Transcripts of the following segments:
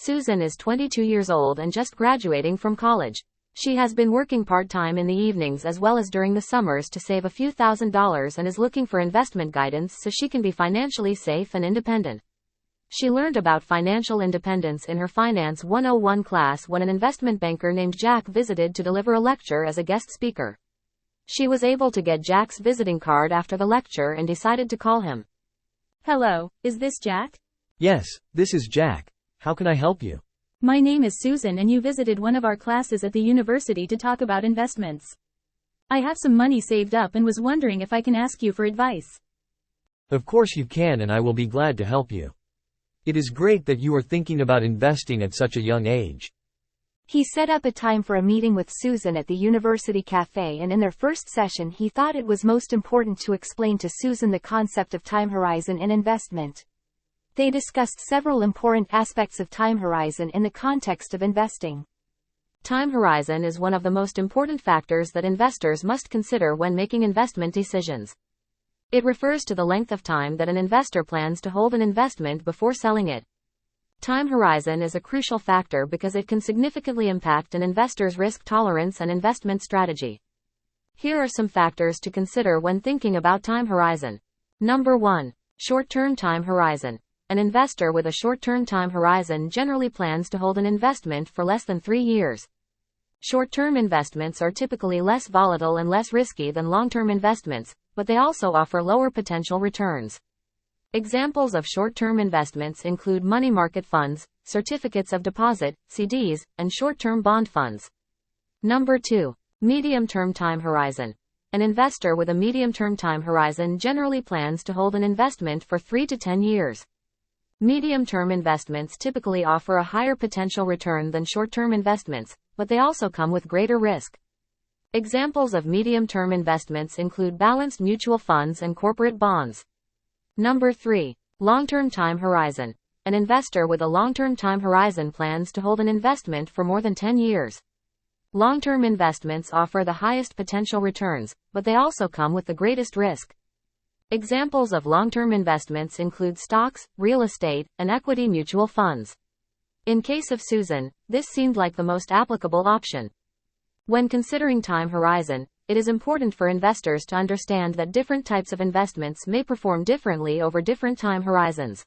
Susan is 22 years old and just graduating from college. She has been working part-time in the evenings as well as during the summers to save a few $1,000s and is looking for investment guidance so she can be financially safe and independent. She learned about financial independence in her Finance 101 class when an investment banker named Jack visited to deliver a lecture as a guest speaker. She was able to get Jack's visiting card after the lecture and decided to call him. Hello, is this Jack? Yes, this is Jack. How can I help you? My name is Susan and you visited one of our classes at the university to talk about investments. I have some money saved up and was wondering if I can ask you for advice. Of course you can, and I will be glad to help you. It is great that you are thinking about investing at such a young age. He set up a time for a meeting with Susan at the university cafe, and in their first session he thought it was most important to explain to Susan the concept of time horizon in investment. They discussed several important aspects of time horizon in the context of investing. Time horizon is one of the most important factors that investors must consider when making investment decisions. It refers to the length of time that an investor plans to hold an investment before selling it. Time horizon is a crucial factor because it can significantly impact an investor's risk tolerance and investment strategy. Here are some factors to consider when thinking about time horizon. Number 1. Short-term time horizon. An investor with a short-term time horizon generally plans to hold an investment for less than 3 years. Short-term investments are typically less volatile and less risky than long-term investments, but they also offer lower potential returns. Examples of short-term investments include money market funds, certificates of deposit, CDs, and short-term bond funds. Number 2. Medium-term time horizon. An investor with a medium-term time horizon generally plans to hold an investment for 3 to 10 years. Medium-term investments typically offer a higher potential return than short-term investments, but they also come with greater risk. Examples of medium-term investments include balanced mutual funds and corporate bonds. Number 3. Long-term time horizon. An investor with a long-term time horizon plans to hold an investment for more than 10 years. Long-term investments offer the highest potential returns, but they also come with the greatest risk. Examples of long-term investments include stocks, real estate, and equity mutual funds. In case of Susan, this seemed like the most applicable option. When considering time horizon, it is important for investors to understand that different types of investments may perform differently over different time horizons.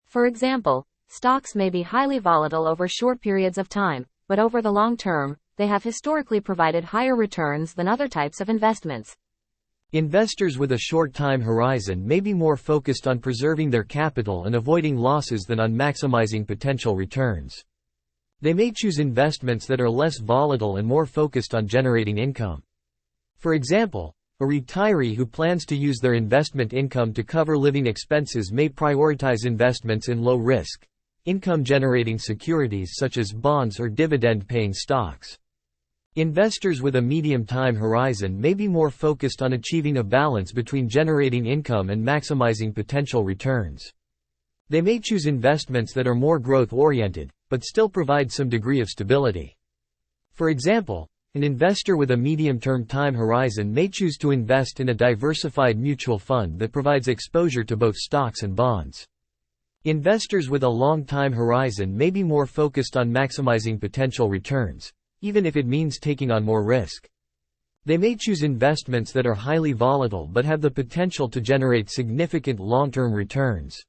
For example, stocks may be highly volatile over short periods of time, but over the long term, they have historically provided higher returns than other types of investments. Investors with a short time horizon may be more focused on preserving their capital and avoiding losses than on maximizing potential returns. They may choose investments that are less volatile and more focused on generating income. For example, a retiree who plans to use their investment income to cover living expenses may prioritize investments in low-risk, income-generating securities such as bonds or dividend-paying stocks. Investors with a medium time horizon may be more focused on achieving a balance between generating income and maximizing potential returns. They may choose investments that are more growth-oriented, but still provide some degree of stability. For example, an investor with a medium-term time horizon may choose to invest in a diversified mutual fund that provides exposure to both stocks and bonds. Investors with a long time horizon may be more focused on maximizing potential returns, even if it means taking on more risk. They may choose investments that are highly volatile but have the potential to generate significant long-term returns.